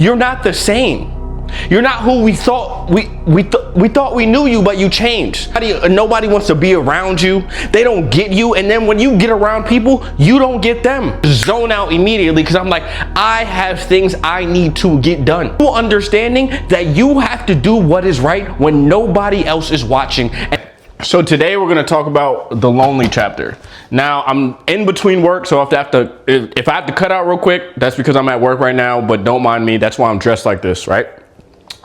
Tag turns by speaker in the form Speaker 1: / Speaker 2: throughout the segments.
Speaker 1: You're not the same. You're not who we thought we thought we knew you, but you changed. Nobody wants to be around you. They don't get you. And then when you get around people, you don't get them. Zone out immediately because I'm like, I have things I need to get done. Understanding that you have to do what is right when nobody else is watching. So today we're going to talk about the lonely chapter. Now I'm in between work, so if I have to cut out real quick, that's because I'm at work right now, but don't mind me. That's why I'm dressed like this, right?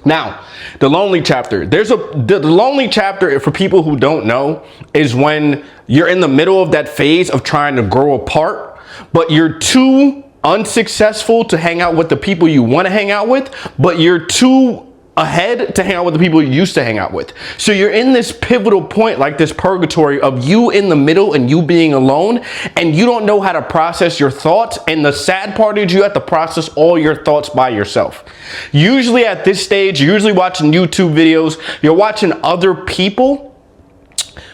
Speaker 1: Now, the lonely chapter. The lonely chapter, for people who don't know, is when you're in the middle of that phase of trying to grow apart, but you're too unsuccessful to hang out with the people you want to hang out with, but you're too ahead to hang out with the people you used to hang out with. So you're in this pivotal point, like this purgatory of you in the middle and you being alone, and you don't know how to process your thoughts. And the sad part is you have to process all your thoughts by yourself. Usually at this stage, you're usually watching YouTube videos, you're watching other people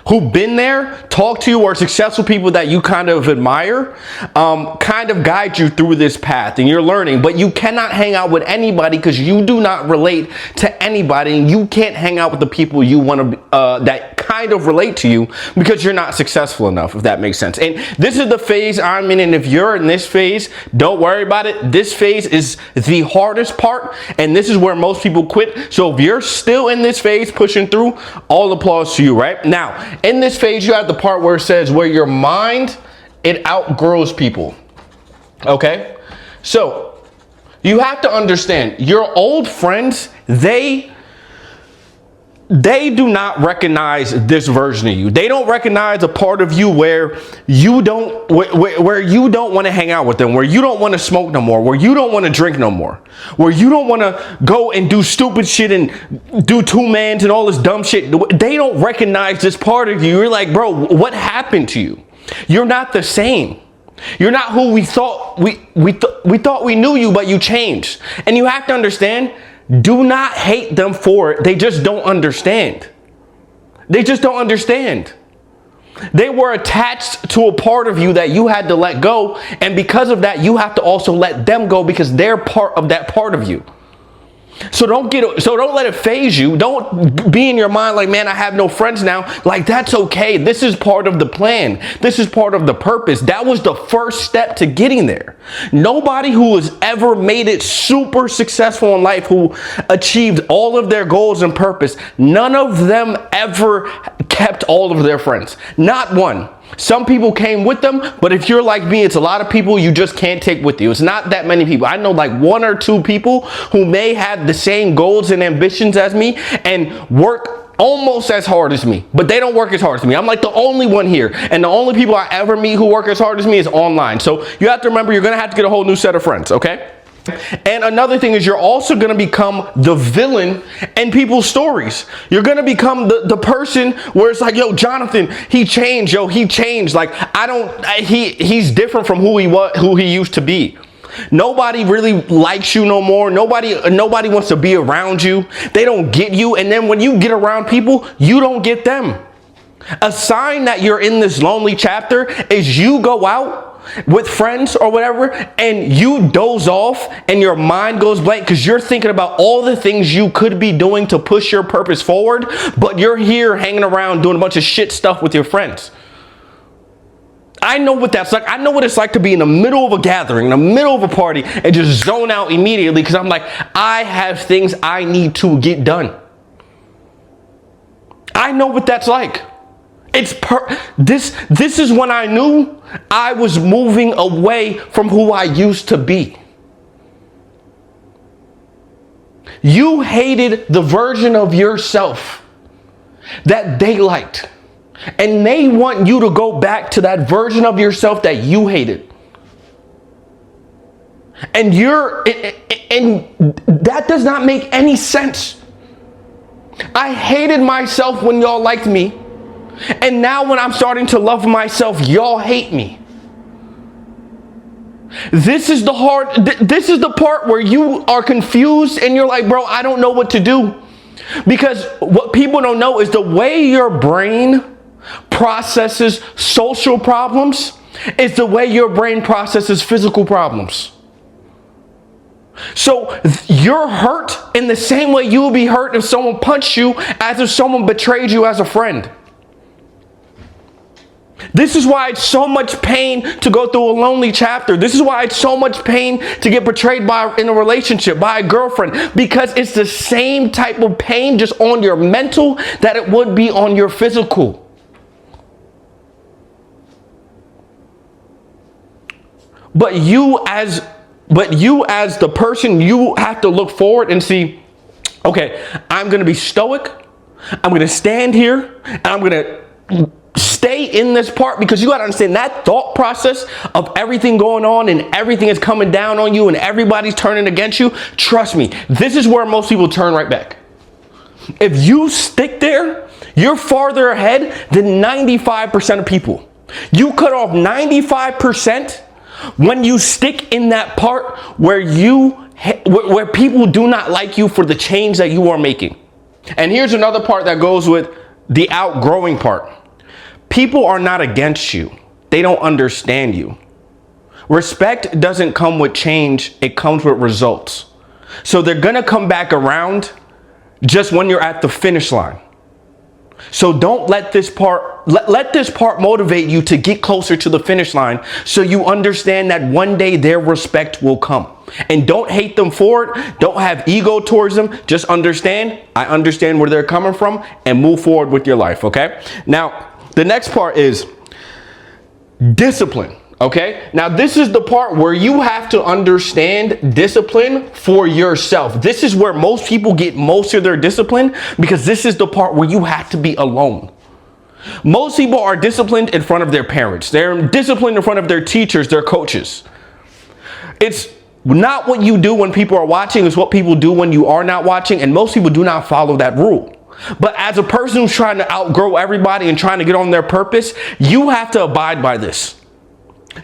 Speaker 1: who've been there, talk to you, or successful people that you kind of admire, kind of guide you through this path, and you're learning. But you cannot hang out with anybody because you do not relate to anybody, and you can't hang out with the people you want to that kind of relate to you because you're not successful enough, if that makes sense. And this is the phase I'm in, and if you're in this phase, don't worry about it. This phase is the hardest part, and this is where most people quit. So if you're still in this phase, pushing through, all applause to you, right? Now, in this phase, you have the part where it says where your mind, it outgrows people. Okay? So you have to understand your old friends, they do not recognize this version of you. They don't recognize a part of you where you don't want to hang out with them, where you don't want to smoke no more, where you don't want to drink no more, where you don't want to go and do stupid shit and do two-mans and all this dumb shit. They don't recognize this part of you. You're like, bro, what happened to you? You're not the same. You're not who we thought we thought we knew you, but you changed. And you have to understand, do not hate them for it. They just don't understand. They just don't understand. They were attached to a part of you that you had to let go. And because of that, you have to also let them go because they're part of that part of you. So don't let it phase you. Don't be in your mind like, man, I have no friends now. Like, that's okay. This is part of the plan. This is part of the purpose. That was the first step to getting there. Nobody who has ever made it super successful in life, who achieved all of their goals and purpose, none of them ever kept all of their friends. Not one. Some people came with them, but if you're like me, it's a lot of people you just can't take with you. It's not that many people. I know like one or two people who may have the same goals and ambitions as me and work almost as hard as me, but they don't work as hard as me. I'm like the only one here, and the only people I ever meet who work as hard as me is online. So you have to remember, you're going to have to get a whole new set of friends, okay? And another thing is, you're also going to become the villain in people's stories. You're going to become the person where it's like, yo, Jonathan, he changed. Yo, he changed. Like, he's different from who he used to be. Nobody really likes you no more. Nobody wants to be around you. They don't get you. And then when you get around people, you don't get them. A sign that you're in this lonely chapter is you go out with friends or whatever and you doze off and your mind goes blank because you're thinking about all the things you could be doing to push your purpose forward, but you're here hanging around doing a bunch of shit stuff with your friends. I know what that's like. I know what it's like to be in the middle of a gathering, in the middle of a party, and just zone out immediately because I'm like, I have things I need to get done. I know what that's like. This is when I knew I was moving away from who I used to be. You hated the version of yourself that they liked, and they want you to go back to that version of yourself that you hated. And that does not make any sense. I hated myself when y'all liked me. And now when I'm starting to love myself, y'all hate me. This is the part where you are confused and you're like, bro, I don't know what to do. Because what people don't know is the way your brain processes social problems is the way your brain processes physical problems. So you're hurt in the same way you will be hurt if someone punched you as if someone betrayed you as a friend. This is why it's so much pain to go through a lonely chapter. This is why it's so much pain to get betrayed in a relationship by a girlfriend, because it's the same type of pain just on your mental that it would be on your physical. But you as the person, you have to look forward and see, okay, I'm going to be stoic. I'm going to stand here and I'm going to stay in this part, because you got to understand that thought process of everything going on and everything is coming down on you and everybody's turning against you. Trust me, this is where most people turn right back. If you stick there, you're farther ahead than 95% of people. You cut off 95% when you stick in that part where people do not like you for the change that you are making. And here's another part that goes with the outgrowing part. People are not against you. They don't understand you. Respect doesn't come with change. It comes with results. So they're going to come back around just when you're at the finish line. So don't let this part motivate you to get closer to the finish line, so you understand that one day their respect will come. And don't hate them for it. Don't have ego towards them. Just understand, I understand where they're coming from, and move forward with your life, okay? Now, the next part is discipline, okay? Now, this is the part where you have to understand discipline for yourself. This is where most people get most of their discipline, because this is the part where you have to be alone. Most people are disciplined in front of their parents. They're disciplined in front of their teachers, their coaches. It's not what you do when people are watching, it's what people do when you are not watching, and most people do not follow that rule. But as a person who's trying to outgrow everybody and trying to get on their purpose, you have to abide by this.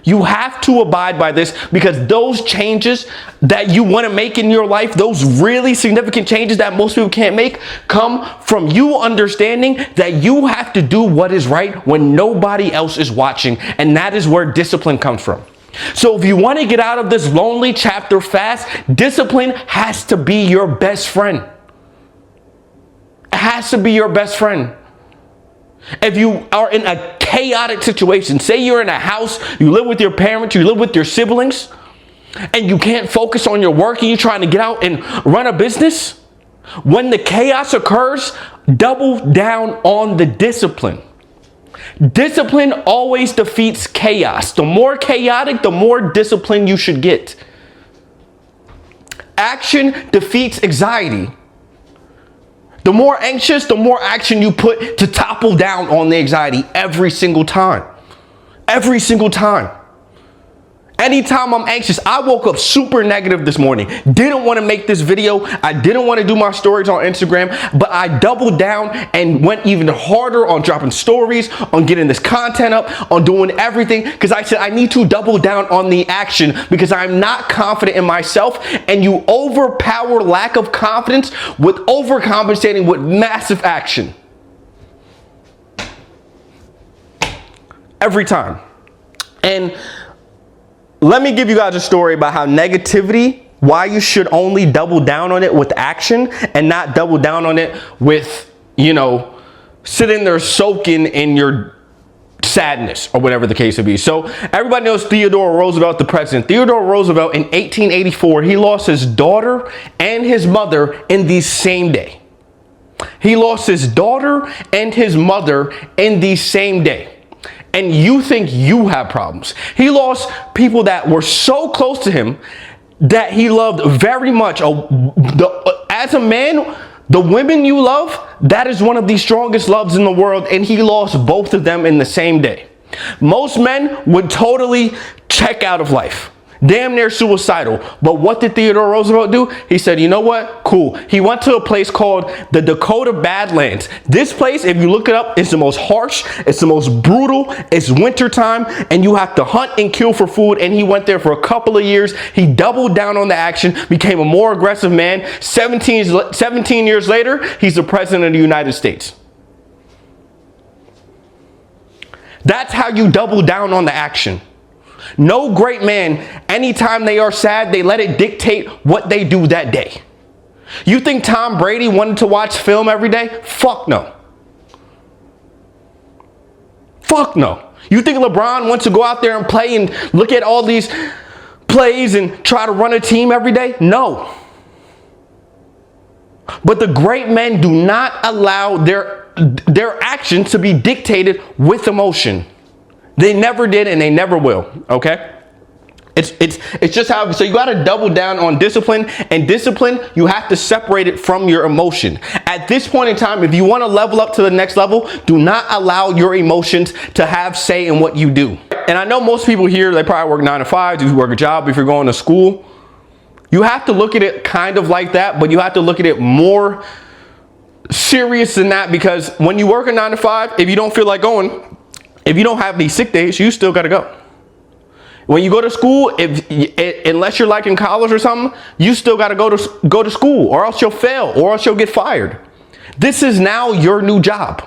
Speaker 1: You have to abide by this, because those changes that you want to make in your life, those really significant changes that most people can't make, come from you understanding that you have to do what is right when nobody else is watching. And that is where discipline comes from. So if you want to get out of this lonely chapter fast, discipline has to be your best friend. It has to be your best friend. If you are in a chaotic situation, say you're in a house, you live with your parents, you live with your siblings, and you can't focus on your work and you're trying to get out and run a business, when the chaos occurs, double down on the discipline. Discipline always defeats chaos. The more chaotic, the more discipline you should get. Action defeats anxiety. The more anxious, the more action you put to topple down on the anxiety every single time. Every single time. Anytime I'm anxious, I woke up super negative this morning. Didn't want to make this video. I didn't want to do my stories on Instagram, but I doubled down and went even harder on dropping stories, on getting this content up, on doing everything, because I said I need to double down on the action, because I'm not confident in myself, and you overpower lack of confidence with overcompensating with massive action. Every time. And let me give you guys a story about how negativity, why you should only double down on it with action and not double down on it with, sitting there soaking in your sadness or whatever the case would be. So everybody knows Theodore Roosevelt, the president. Theodore Roosevelt in 1884, he lost his daughter and his mother in the same day. He lost his daughter and his mother in the same day. And you think you have problems. He lost people that were so close to him that he loved very much. As a man, the women you love, that is one of the strongest loves in the world, and he lost both of them in the same day. Most men would totally check out of life. Damn near suicidal. But what did Theodore Roosevelt do? He said, you know what? Cool. He went to a place called the Dakota Badlands. This place, if you look it up, is the most harsh. It's the most brutal. It's wintertime, and you have to hunt and kill for food. And he went there for a couple of years. He doubled down on the action, became a more aggressive man. 17 years later, he's the president of the United States. That's how you double down on the action. No great man, anytime they are sad, they let it dictate what they do that day. You think Tom Brady wanted to watch film every day? Fuck no. Fuck no. You think LeBron wants to go out there and play and look at all these plays and try to run a team every day? No. But the great men do not allow their actions to be dictated with emotion. They never did and they never will, okay? It's just how, so you got to double down on discipline, and discipline, you have to separate it from your emotion. At this point in time, if you want to level up to the next level, do not allow your emotions to have say in what you do. And I know most people here, they probably work 9 to 5, you work a job if you're going to school. You have to look at it kind of like that, but you have to look at it more serious than that, because when you work a 9 to 5, if you don't feel like going, if you don't have any sick days, you still got to go. When you go to school, unless you're like in college or something, you still got to go to school, or else you'll fail, or else you'll get fired. This is now your new job.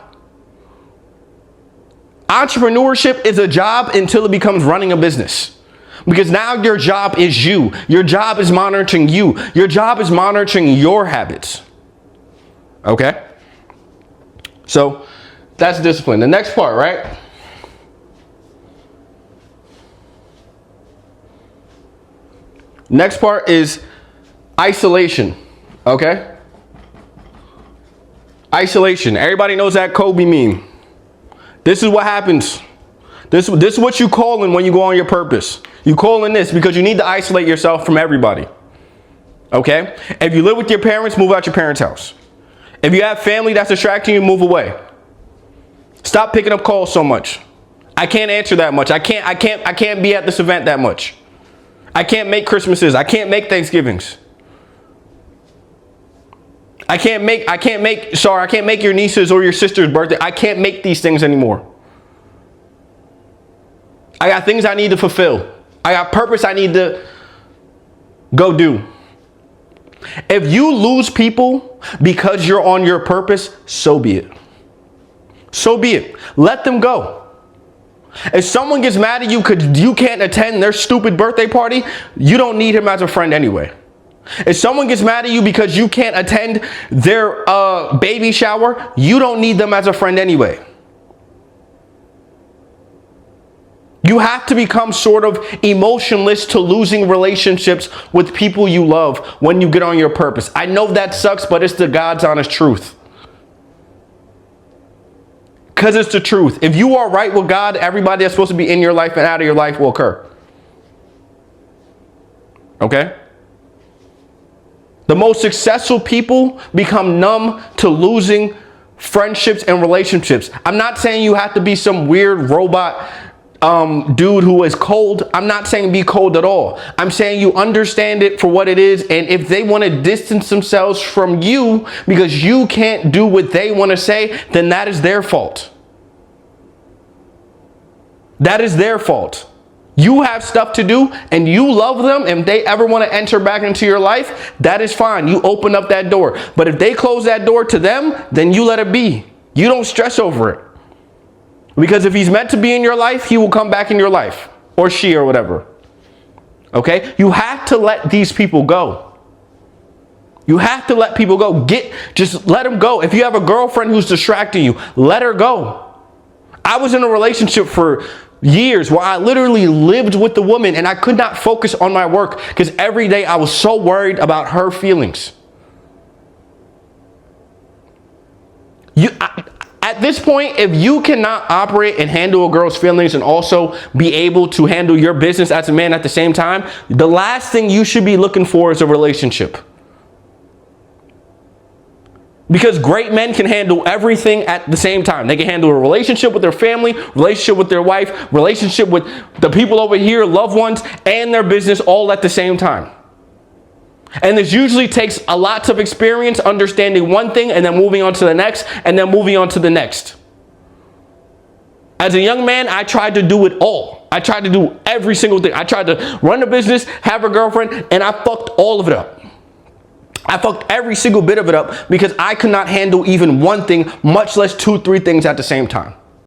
Speaker 1: Entrepreneurship is a job until it becomes running a business. Because now your job is you. Your job is monitoring you. Your job is monitoring your habits. Okay? So that's discipline. The next part, right? Next part is isolation, okay? Isolation. Everybody knows that Kobe meme. This is what happens. This is what you call in when you go on your purpose. You call in this because you need to isolate yourself from everybody, okay? If you live with your parents, move out your parents' house. If you have family that's distracting you, move away. Stop picking up calls so much. I can't answer that much. I can't be at this event that much. I can't make Christmases. I can't make Thanksgivings. I can't make your niece's or your sister's birthday. I can't make these things anymore. I got things I need to fulfill. I got purpose I need to go do. If you lose people because you're on your purpose, so be it. So be it. Let them go. If someone gets mad at you because you can't attend their stupid birthday party, you don't need him as a friend anyway. If someone gets mad at you because you can't attend their baby shower, you don't need them as a friend anyway. You have to become sort of emotionless to losing relationships with people you love when you get on your purpose. I know that sucks, but it's the God's honest truth. Because it's the truth. If you are right with God, everybody that's supposed to be in your life and out of your life will occur. Okay? The most successful people become numb to losing friendships and relationships. I'm not saying you have to be some weird robot dude who is cold. I'm not saying be cold at all. I'm saying you understand it for what it is, and if they want to distance themselves from you because you can't do what they want to say, then that is their fault. That is their fault. You have stuff to do and you love them, and if they ever want to enter back into your life, that is fine. You open up that door. But if they close that door to them, then you let it be. You don't stress over it. Because if he's meant to be in your life, he will come back in your life, or she, or whatever. Okay? You have to let these people go. You have to let people go. Just let them go. If you have a girlfriend who's distracting you, let her go. I was in a relationship for years where I literally lived with the woman and I could not focus on my work because every day I was so worried about her feelings. At this point, if you cannot operate and handle a girl's feelings and also be able to handle your business as a man at the same time, the last thing you should be looking for is a relationship. Because great men can handle everything at the same time. They can handle a relationship with their family, relationship with their wife, relationship with the people over here, loved ones, and their business all at the same time. And this usually takes a lot of experience understanding one thing and then moving on to the next and then moving on to the next. As a young man, I tried to do it all. I tried to do every single thing. I tried to run a business, have a girlfriend, and I fucked all of it up. I fucked every single bit of it up because I could not handle even one thing, much less 2, 3 things at the same time.